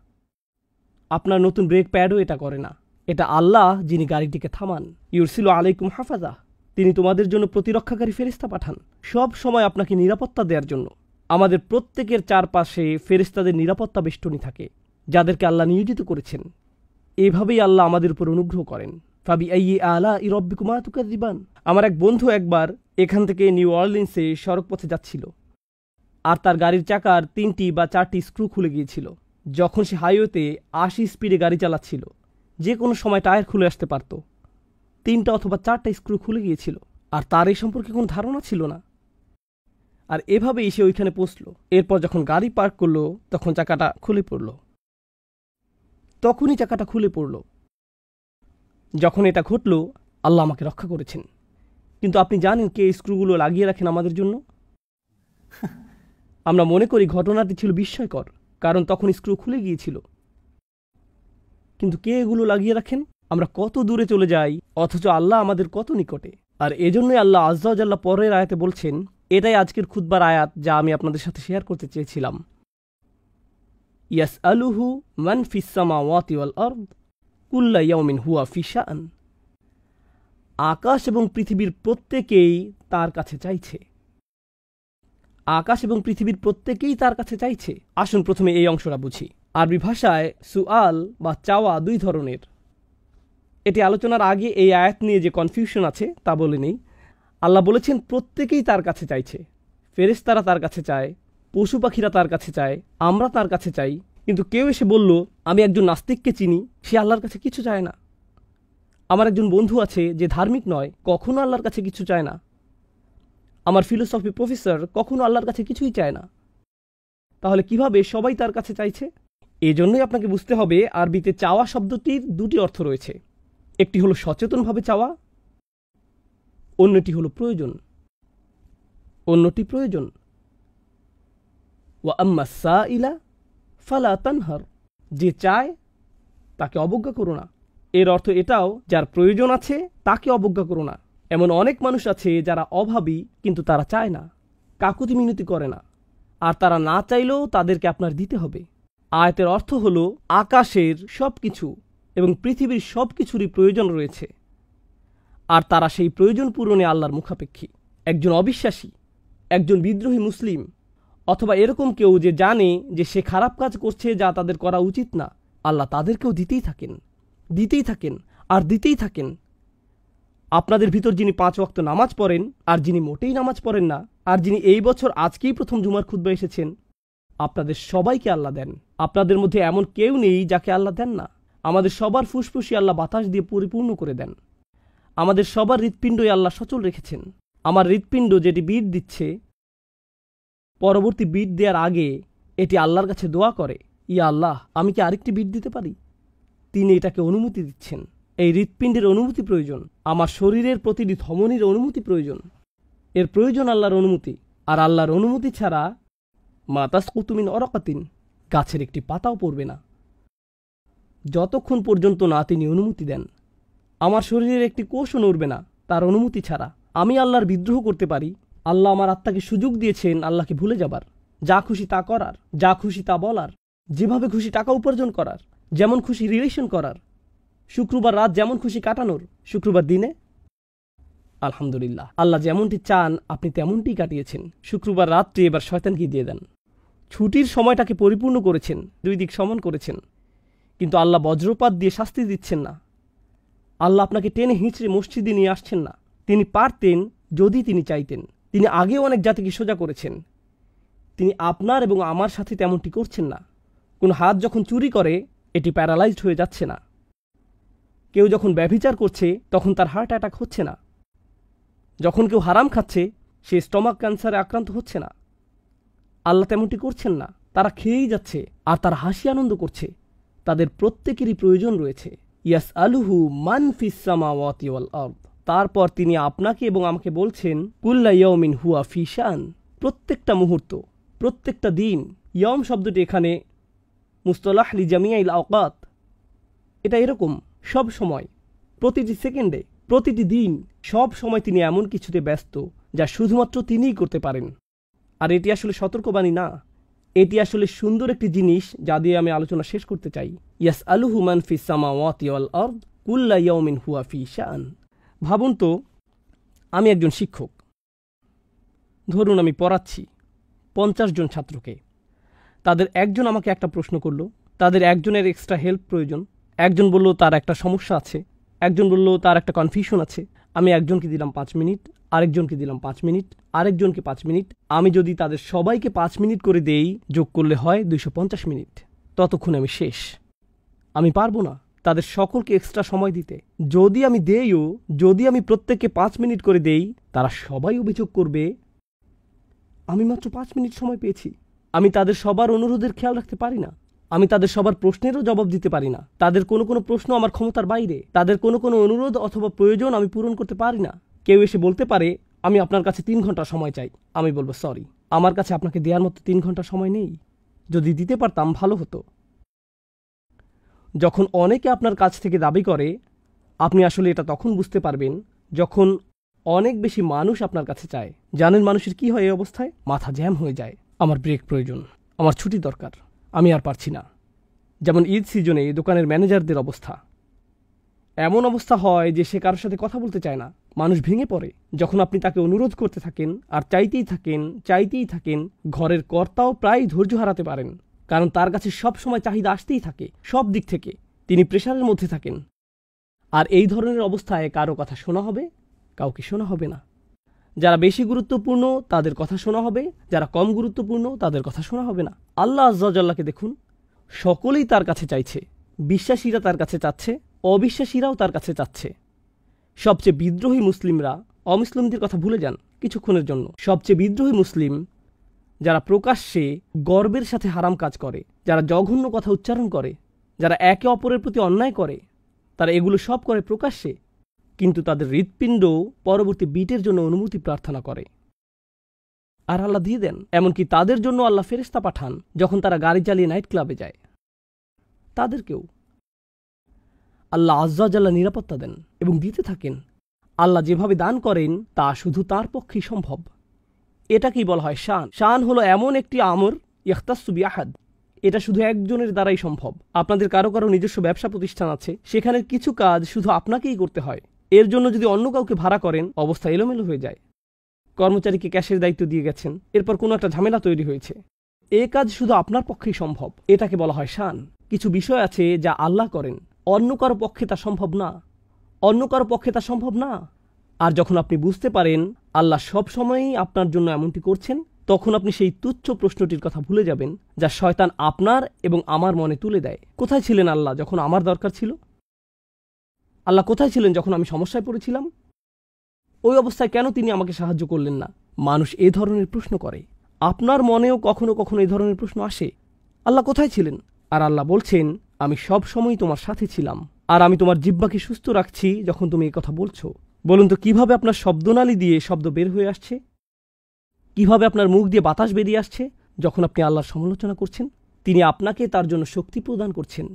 আপনার নতুন ব্রেক প্যাডও এটা করে না। এটা আল্লাহ যিনি গাড়িটিকে থামান। ইউরসিলু আলাইকুম হাফাজা, তিনি তোমাদের জন্য প্রতিরক্ষাকারী ফেরেশতা পাঠান সব সময় আপনাকে নিরাপত্তা দেওয়ার জন্য। আমাদের প্রত্যেকের চারপাশে ফেরেশতাদের নিরাপত্তা বেষ্টনী থাকে, যাদেরকে আল্লাহ নিয়োজিত করেছেন। এভাবেই আল্লাহ আমাদের উপর অনুগ্রহ করেন। ফাবি আইয়ি আলাই রব্বিকুমা তুকাযযিবান। আমার এক বন্ধু একবার এখান থেকে নিউ অরলিন্সে সড়ক পথে যাচ্ছিল, আর তার গাড়ির চাকার 3টি বা 4টি স্ক্রু খুলে গিয়েছিল। যখন সে হাইওয়েতে 80 স্পিডে গাড়ি চালাচ্ছিল, যে কোনো সময় টায়ার খুলে আসতে পারত। 3টা অথবা 4টা স্ক্রু খুলে গিয়েছিল, আর তার এই সম্পর্কে কোনো ধারণা ছিল না। আর এভাবেই সে ওইখানে পৌঁছল। এরপর যখন গাড়ি পার্ক করলো তখন চাকাটা খুলে পড়ল। তখনই চাকাটা খুলে পড়ল। যখন এটা ঘটল, আল্লাহ আমাকে রক্ষা করেছেন। কিন্তু আপনি জানেন কে স্ক্রুগুলো লাগিয়ে রাখেন আমাদের জন্য? আমরা মনে করি ঘটনাটি ছিল বিস্ময়কর, কারণ তখন স্ক্রু খুলে গিয়েছিল। কিন্তু কে এগুলো লাগিয়ে রাখেন? আমরা কত দূরে চলে যাই, অথচ আল্লাহ আমাদের কত নিকটে। আর এজন্যই আল্লাহ আযজা ওয়া জাল্লা পরের আয়াতে বলছেন, এটাই আজকের খুতবার আয়াত যা আমি আপনাদের সাথে শেয়ার করতে চেয়েছিলাম। ইয়াসআলুহু মান ফিস সামাওয়াতি ওয়াল আরদ কুল্লা ইয়াউমিন হুয়া ফি শাআন। আকাশ এবং পৃথিবীর প্রত্যেকেই তার কাছে চাইছে। আকাশ এবং পৃথিবীর প্রত্যেকেই তার কাছে চাইছে। আসুন প্রথমে এই অংশটা বুঝি। আরবি ভাষায় সুআল বা চাওয়া দুই ধরনের। এটি আলোচনার আগে এই আয়াত নিয়ে যে কনফিউশন আছে তা বলে নেই। আল্লাহ বলেছেন প্রত্যেকেই তার কাছে চাইছে। ফেরেশতারা তার কাছে চায়, পশু পাখিরা তার কাছে চায়, আমরা তার কাছে চাই। কিন্তু কেউ এসে বলল, আমি একজন নাস্তিককে চিনি, সে আল্লাহর কাছে কিছু চায় না। আমার একজন বন্ধু আছে যে ধার্মিক নয়, কখনো আল্লাহর কাছে কিছু চায় না। আমার ফিলোসফি প্রফেসর কখনো আল্লাহর কাছে কিছুই চায় না। তাহলে কিভাবে সবাই তার কাছে চাইছে? এজন্যই আপনাকে বুঝতে হবে আরবিতে চাওয়া শব্দটির দুটি অর্থ রয়েছে। একটি হলো সচেতনভাবে চাওয়া, অন্যটি হলো প্রয়োজন। অন্যটি প্রয়োজন। ওয়া আম্মা সাইলা ফালা তানহার, যে চায় তাকে অবজ্ঞা করো না। এর অর্থ এটাও, যার প্রয়োজন আছে তাকে অবজ্ঞা করো না। এমন অনেক মানুষ আছে যারা অভাবী, কিন্তু তারা চায় না, কাকুতি মিনতি করে না। আর তারা না চাইলেও তাদেরকে আপনার দিতে হবে। আয়াতের অর্থ হলো আকাশের সব কিছু এবং পৃথিবীর সব কিছুরই প্রয়োজন রয়েছে, আর তারা সেই প্রয়োজন পূরণে আল্লাহর মুখাপেক্ষী। একজন অবিশ্বাসী, একজন বিদ্রোহী মুসলিম, অথবা এরকম কেউ যে জানে যে সে খারাপ কাজ করছে যা তাদের করা উচিত না, আল্লাহ তাদেরকেও দিতেই থাকেন, দিতেই থাকেন আর দিতেই থাকেন। আপনাদের ভিতর যিনি 5 ওয়াক্ত নামাজ পড়েন, আর যিনি মোটেই নামাজ পড়েন না, আর যিনি এই বছর আজকেই প্রথম জুমার খুতবা এসেছেন, আপনাদের সবাইকে আল্লাহ দেন। আপনাদের মধ্যে এমন কেউ নেই যাকে আল্লাহ দেন না। আমাদের সবার ফুসফুসি আল্লাহ বাতাস দিয়ে পরিপূর্ণ করে দেন। আমাদের সবার হৃৎপিণ্ডই আল্লাহ সচল রেখেছেন। আমার হৃৎপিণ্ড যেটি বিট দিচ্ছে, পরবর্তী বিট দেওয়ার আগে এটি আল্লাহর কাছে দোয়া করে, ইয়া আল্লাহ, আমি কি আরেকটি বিট দিতে পারি? তিনি এটাকে অনুমতি দিচ্ছেন। এই হৃৎপিণ্ডের অনুমতি প্রয়োজন। আমার শরীরের প্রতিটি ধমনীর অনুমতি প্রয়োজন। এর প্রয়োজন আল্লাহর অনুমতি। আর আল্লাহর অনুমতি ছাড়া মা তাসকুতু মিন ওয়ারাকাতিন, গাছের একটি পাতাও পড়বে না, যতক্ষণ পর্যন্ত না তিনি অনুমতি দেন। আমার শরীরের একটি কোষও নড়বে না তার অনুমতি ছাড়া। আমি আল্লাহর বিদ্রোহ করতে পারি। আল্লাহ আমার আত্মাকে সুযোগ দিয়েছেন আল্লাহকে ভুলে যাবার, যা খুশি তা করার, যা খুশি তা বলার, যেভাবে খুশি টাকা উপার্জন করার, যেমন খুশি রিলেশন করার, শুক্রবার রাত যেমন খুশি কাটানোর, শুক্রবার দিনে আলহামদুলিল্লাহ আল্লাহ যেমনটি চান আপনি তেমনটি কাটিয়েছেন। শুক্রবার রাতটি এবার শয়তানকে দিয়ে দেন। ছুটির সময়টাকে পরিপূর্ণ করেছেন, দুই দিক সমান করেছেন। কিন্তু আল্লাহ বজ্রপাত দিয়ে শাস্তি দিচ্ছেন না। আল্লাহ আপনাকে টেনে হিঁচড়ে মসজিদে নিয়ে আসছেন না। তিনি পারতেন যদি তিনি চাইতেন। তিনি আগেও অনেক জাতিকে সোজা করেছেন। তিনি আপনার এবং আমার সাথে তেমনটি করছেন না। কোন হাত যখন চুরি করে এটি প্যারালাইজড হয়ে যাচ্ছে না। কেউ যখন ব্যভিচার করছে তখন তার হার্ট অ্যাটাক হচ্ছে না। যখন কেউ হারাম খাচ্ছে সে স্টমাক ক্যান্সারে আক্রান্ত হচ্ছে না। আল্লাহ তেমনটি করছেন না। তারা খেয়েই যাচ্ছে আর তারা হাসি আনন্দ করছে। তাদের প্রত্যেকেরই প্রয়োজন রয়েছে। ইয়াসআলুহু মান ফিস সামাওয়াতি ওয়াল আরদ। তারপর তিনি আপনাকে এবং আমাকে বলছেন, কুল্লা ইয়াউমিন হুয়া ফি শান। প্রত্যেকটা মুহূর্ত, প্রত্যেকটা দিন। ইয়ম শব্দটি এখানে মুস্তলাহ লি জামিয়াইল আওকাত। এটা এরকম সব সময়, প্রতিটি সেকেন্ডে, প্রতিটি দিন, সব সময় তিনি এমন কিছুতে ব্যস্ত যা শুধুমাত্র তিনিই করতে পারেন। আর এটি আসলে সতর্কবাণী না, এটি আসলে সুন্দর একটি জিনিস যা দিয়ে আমি আলোচনা শেষ করতে চাই। ইয়াসআলুহু মান ফিস সামাওয়াতি ওয়াল আরদ কুল্লা ইয়াউমিন হুয়া ফি শান। ভাবুন তো, আমি একজন শিক্ষক। ধরুন আমি পড়াচ্ছি 50 জন ছাত্রকে। তাদের একজন আমাকে একটা প্রশ্ন করলো, তাদের একজনের এক্সট্রা হেল্প প্রয়োজন। একজন বলল তার একটা সমস্যা আছে, একজন বলল তার একটা কনফিউশন আছে। আমি একজনকে দিলাম 5 মিনিট, আরেকজনকে দিলাম 5 মিনিট, আরেকজনকে 5 মিনিট। আমি যদি তাদের সবাইকে 5 মিনিট করে দেই, যোগ করলে হয় 250 মিনিট। ততক্ষণ আমি শেষ। আমি পারবো না তাদের সকলকে এক্সট্রা সময় দিতে। যদি আমি দেইও, যদি আমি প্রত্যেককে 5 মিনিট করে দেই, তারা সবাই অভিযোগ করবে আমি মাত্র 5 মিনিট সময় পেয়েছি। আমি তাদের সবার অনুরোধের খেয়াল রাখতে পারি না। আমি তাদের সবার প্রশ্নেরও জবাব দিতে পারি না। তাদের কোনো কোনো প্রশ্ন আমার ক্ষমতার বাইরে। তাদের কোনো কোনো অনুরোধ অথবা প্রয়োজন আমি পূরণ করতে পারি না। কেউ এসে বলতে পারে, আমি আপনার কাছে 3 ঘন্টা সময় চাই। আমি বলবো, সরি, আমার কাছে আপনাকে দেওয়ার মতো 3 ঘন্টা সময় নেই। যদি দিতে পারতাম ভালো হতো। যখন অনেকে আপনার কাছ থেকে দাবি করে, আপনি আসলে এটা তখন বুঝতে পারবেন যখন অনেক বেশি মানুষ আপনার কাছে চায়। জানেন মানুষের কি হয় এই অবস্থায়? মাথা জ্যাম হয়ে যায়। আমার ব্রেক প্রয়োজন, আমার ছুটি দরকার, আমি আর পারছি না। যেমন ঈদ সিজনে দোকানের ম্যানেজারদের অবস্থা। এমন অবস্থা হয় যে সে কারোর সাথে কথা বলতে চায় না। মানুষ ভেঙে পড়ে যখন আপনি তাকে অনুরোধ করতে থাকেন আর চাইতেই থাকেন। ঘরের কর্তাও প্রায় ধৈর্য হারাতে পারেন, কারণ তার কাছে সব সময় চাহিদা আসতেই থাকে সব দিক থেকে। তিনি প্রেশারের মধ্যে থাকেন। আর এই ধরনের অবস্থায় কারো কথা শোনা হবে, কাউকে শোনা হবে না। যারা বেশি গুরুত্বপূর্ণ তাদের কথা শোনা হবে, যারা কম গুরুত্বপূর্ণ তাদের কথা শোনা হবে না। আল্লাহ আজ্জা ওয়া জাল্লাকে দেখুন, সকলেই তার কাছে চাইছে। বিশ্বাসীরা তার কাছে চাচ্ছে, অবিশ্বাসীরাও তার কাছে চাচ্ছে। সবচেয়ে বিদ্রোহী মুসলিমরা অমুসলিমদের কথা ভুলে যান কিছুক্ষণের জন্য। সবচেয়ে বিদ্রোহী মুসলিম যারা প্রকাশ্যে গর্বের সাথে হারাম কাজ করে, যারা জঘন্য কথা উচ্চারণ করে, যারা একে অপরের প্রতি অন্যায় করে, তারা এগুলো সব করে প্রকাশ্যে, কিন্তু তাদের হৃৎপিণ্ড পরবর্তী বিটের জন্য অনুমতি প্রার্থনা করে। আর আল্লাহ দিয়ে দেন। এমনকি তাদের জন্য আল্লাহ ফেরেশতা পাঠান যখন তারা গাড়ি চালিয়ে নাইট ক্লাবে যায়। তাদেরকেও আল্লাহ আজ্জা ওয়া জাল্লা নিরাপত্তা দেন এবং দিতে থাকেন। আল্লাহ যেভাবে দান করেন তা শুধু তার পক্ষেই সম্ভব। এটাকেই বলা হয় শান। শান হলো এমন একটি আমর ইখতাসু বিআহাদ, এটা শুধু একজনের দ্বারাই সম্ভব। আপনাদের কারো কারো নিজস্ব ব্যবসা প্রতিষ্ঠান আছে, সেখানে কিছু কাজ শুধু আপনাকেই করতে হয়। এর জন্য যদি অন্য কাউকে ভাড়া করেন, অবস্থা এলোমেলো হয়ে যায়। কর্মচারীকে ক্যাশের দায়িত্ব দিয়ে গেছেন, এরপর কোনো একটা ঝামেলা তৈরি হয়েছে। এ কাজ শুধু আপনার পক্ষেই সম্ভব। এটাকে বলা হয় শান। কিছু বিষয় আছে যা আল্লাহ করেন, অন্য কারো পক্ষে তা সম্ভব না। আর যখন আপনি বুঝতে পারেন আল্লাহ সব সময়ই আপনার জন্য এমনটি করছেন, তখন আপনি সেই তুচ্ছ প্রশ্নটির কথা ভুলে যাবেন যা শয়তান আপনার এবং আমার মনে তুলে দেয়। কোথায় ছিলেন আল্লাহ যখন আমার দরকার ছিল? আল্লাহ কোথায় ছিলেন যখন আমি সমস্যায় পড়েছিলাম? ওই অবস্থায় কেন তিনি আমাকে সাহায্য করলেন না? মানুষ এ ধরনের প্রশ্ন করে। আপনার মনেও কখনো কখনো এই ধরনের প্রশ্ন আসে, আল্লাহ কোথায় ছিলেন? আর আল্লাহ বলছেন, আমি সব সময় তোমার সাথে ছিলাম, আর আমি তোমার জিহ্বাকে সুস্থ রাখছি যখন তুমি এই কথা বলছো। বলুন তো, কিভাবে আপনার শব্দনালী দিয়ে শব্দ বের হয়ে আসছে? কিভাবে আপনার মুখ দিয়ে বাতাস বেরিয়ে আসছে যখন আপনি আল্লাহর সমালোচনা করছেন? তিনি আপনাকে তার জন্য শক্তি প্রদান করছেন।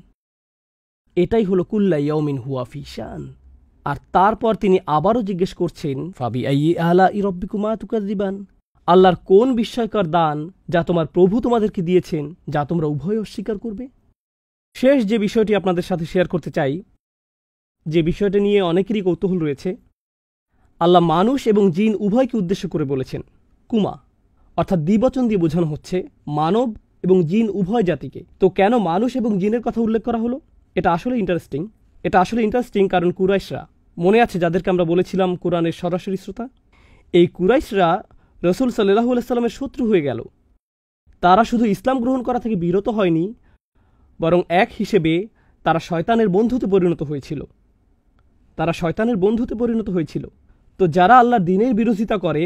এটাই হলো কুল্লা ইয়াউমিন হুয়া ফি শান। আর তারপর তিনি আবারও জিজ্ঞেস করছেন, ফাবি আইয়ি আলাই রাব্বিকুমা তুকাযযিবান, আল্লাহর কোন বিস্ময়কর দান যা তোমার প্রভু তোমাদেরকে দিয়েছেন, যা তোমরা উভয় অস্বীকার করবে? শেষ যে বিষয়টি আপনাদের সাথে শেয়ার করতে চাই, যে বিষয়টা নিয়ে অনেকেরই কৌতূহল রয়েছে, আল্লাহ মানুষ এবং জিন উভয়কে উদ্দেশ্য করে বলেছেন কুমা, অর্থাৎ দ্বিবচন দিয়ে বোঝানো হচ্ছে মানব এবং জিন উভয় জাতিকে। তো কেন মানুষ এবং জিনের কথা উল্লেখ করা হলো? এটা আসলে ইন্টারেস্টিং, কারণ কুরাইশরা, মনে আছে যাদেরকে আমরা বলেছিলাম কোরআনের সরাসরি শ্রোতা, এই কুরাইশরা রসুল সাল্লাল্লাহু আলাইহি সাল্লামের শত্রু হয়ে গেল। তারা শুধু ইসলাম গ্রহণ করা থেকে বিরত হয়নি, বরং এক হিসেবে তারা শয়তানের বন্ধুতে পরিণত হয়েছিল। তো যারা আল্লাহর দ্বীনের বিরোধিতা করে,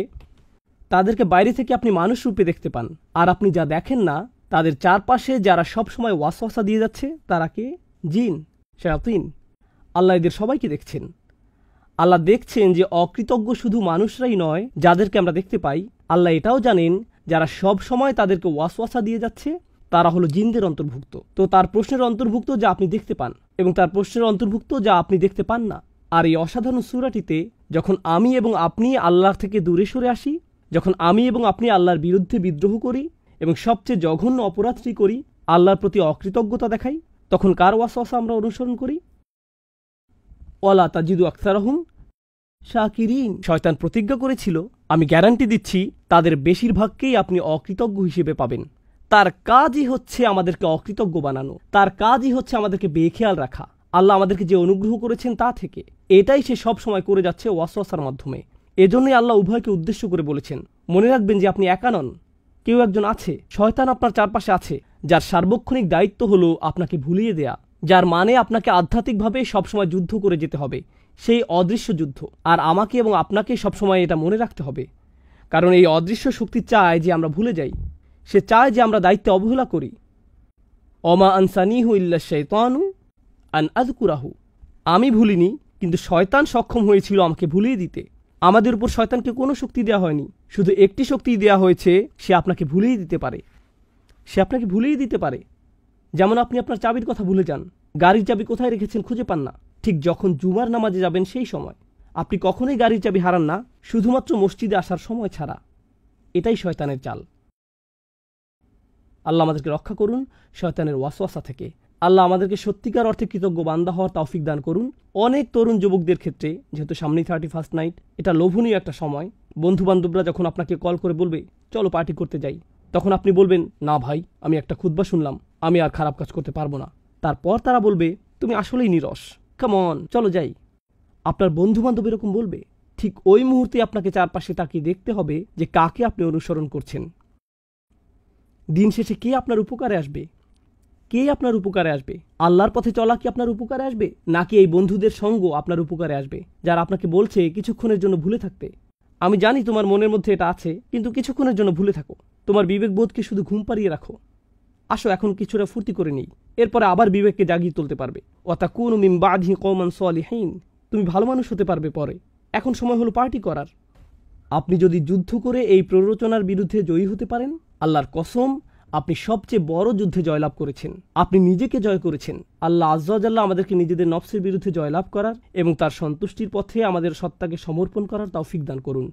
তাদেরকে বাইরে থেকে আপনি মানুষ রূপে দেখতে পান, আর আপনি যা দেখেন না, তাদের চারপাশে যারা সব সময় ওয়াসওয়াসা দিয়ে যাচ্ছে তারা কে? জিন, শায়াতিন। আল্লাহ এদের সবাইকে দেখছেন। আল্লাহ দেখছেন যে অকৃতজ্ঞ শুধু মানুষরাই নয় যাদেরকে আমরা দেখতে পাই, আল্লাহ এটাও জানেন যারা সব সময় তাদেরকে ওয়াসওয়াসা দিয়ে যাচ্ছে তারা হলো জিনদের অন্তর্ভুক্ত। তো তার প্রশ্নের অন্তর্ভুক্ত যা আপনি দেখতে পান, এবং তার প্রশ্নের অন্তর্ভুক্ত যা আপনি দেখতে পান না। আর এই অসাধারণ সূরাটিতে যখন আমি এবং আপনি আল্লাহর থেকে দূরে সরে আসি, যখন আমি এবং আপনি আল্লাহর বিরুদ্ধে বিদ্রোহ করি এবং সবচেয়ে জঘন্য অপরাধটি করি, আল্লাহর প্রতি অকৃতজ্ঞতা দেখাই, তখন কার ওয়াসওয়াসা আমরা অনুসরণ করি? ওয়ালা তাজিদু আকসারহুম শাকিরিন। শয়তান প্রতিজ্ঞা করেছিল, আমি গ্যারান্টি দিচ্ছি তাদের বেশিরভাগকেই আপনি অকৃতজ্ঞ হিসেবে পাবেন। তার কাজই হচ্ছে আমাদেরকে অকৃতজ্ঞ বানানো, তার কাজই হচ্ছে আমাদেরকে বেখেয়াল রাখা আল্লাহ আমাদেরকে যে অনুগ্রহ করেছেন তা থেকে। এটাই সে সব সময় করে যাচ্ছে ওয়াসওয়াসার মাধ্যমে। এজন্যই আল্লাহ উভয়কে উদ্দেশ্য করে বলেছেন, মনে রাখবেন যে আপনি একা নন, কেউ একজন আছে, শয়তান আপনার চারপাশে আছে, যার সার্বক্ষণিক দায়িত্ব হলো আপনাকে ভুলিয়ে দেয়া, যার মানে আপনাকে আধ্যাত্মিকভাবে সবসময় যুদ্ধ করে যেতে হবে, সেই অদৃশ্য যুদ্ধ। আর আমাকে এবং আপনাকে সবসময় এটা মনে রাখতে হবে, কারণ এই অদৃশ্য শক্তি চায় যে আমরা ভুলে যাই। সে চায় যে আমরা দায়িত্বে অবহেলা করি। অমা আনসানিহু ইল্লা শাইতানু আন আযকুরাহু। আমি ভুলিনি, কিন্তু শয়তান সক্ষম হয়েছিল আমাকে ভুলিয়ে দিতে। আমাদের উপর শয়তানকে কোনো শক্তি দেওয়া হয়নি, শুধু একটি শক্তি দেওয়া হয়েছে, সে আপনাকে ভুলিয়ে দিতে পারে। সে আপনাকে ভুলিয়ে দিতে পারে। যেমন আপনি আপনার চাবির কথা ভুলে যান, গাড়ির চাবি কোথায় রেখেছেন খুঁজে পান না। ঠিক যখন জুমার নামাজে যাবেন সেই সময় আপনি কখনোই গাড়ির চাবি হারান না, শুধুমাত্র মসজিদে আসার সময় ছাড়া। এটাই শয়তানের চাল। আল্লাহ আমাদেরকে রক্ষা করুন শয়তানের ওয়াসওয়াসা থেকে। আল্লাহ আমাদেরকে সত্যিকার অর্থে কৃতজ্ঞ বান্দা হওয়ার তৌফিক দান করুন। অনেক তরুণ যুবকদের ক্ষেত্রে, যেহেতু সামনেই 31st নাইট, এটা লোভনীয় একটা সময়। বন্ধুবান্ধবরা যখন আপনাকে কল করে বলবে চলো পার্টি করতে যাই, তখন আপনি বলবেন না ভাই, আমি একটা খুতবা শুনলাম, আমি আর খারাপ কাজ করতে পারবো না। তারপর তারা বলবে তুমি আসলেই নিরস, কাম অন চলো যাই। আপনার বন্ধুবান্ধব এরকম বলবে, ঠিক ওই মুহূর্তে আপনাকে চারপাশে তাকিয়ে দেখতে হবে যে কাকে আপনি অনুসরণ করছেন। দিন শেষে কে আপনার উপকারে আসবে? কে আপনার উপকারে আসবে? আল্লাহর পথে চলা কি আপনার উপকারে আসবে, নাকি এই বন্ধুদের সঙ্গ আপনার উপকারে আসবে যারা আপনাকে বলছে কিছুক্ষণের জন্য ভুলে থাকতে? আমি জানি তোমার মনের মধ্যে এটা আছে, কিন্তু কিছুক্ষণের জন্য ভুলে থাকো। তোমার বিবেকবোধকে শুধু ঘুম পাড়িয়ে রাখো। আসো এখন কিছুটা ফুর্তি করে নিই, এরপরে আবার বিবেককে জাগিয়ে তুলতে পারবে। ওয়াতাকুনু মিন বাদিহি কওমান সালিহিন। তুমি ভালো মানুষ হতে পারবে পরে। এখন সময় হলো পার্টি করার। আপনি যদি যুদ্ধ করে এই প্ররোচনার বিরুদ্ধে জয়ী হতে পারেন, আল্লাহর কসম আপনি সবচেয়ে বড় যুদ্ধে জয়লাভ করেছেন। আপনি নিজেকে জয় করেছেন। আল্লাহ আজ্জা ওয়া জাল্লা আমাদেরকে নিজেদের নফসের বিরুদ্ধে জয়লাভ করার এবং তার সন্তুষ্টির পথে আমাদের সত্তাকে সমর্পণ করার তৌফিক দান করুন।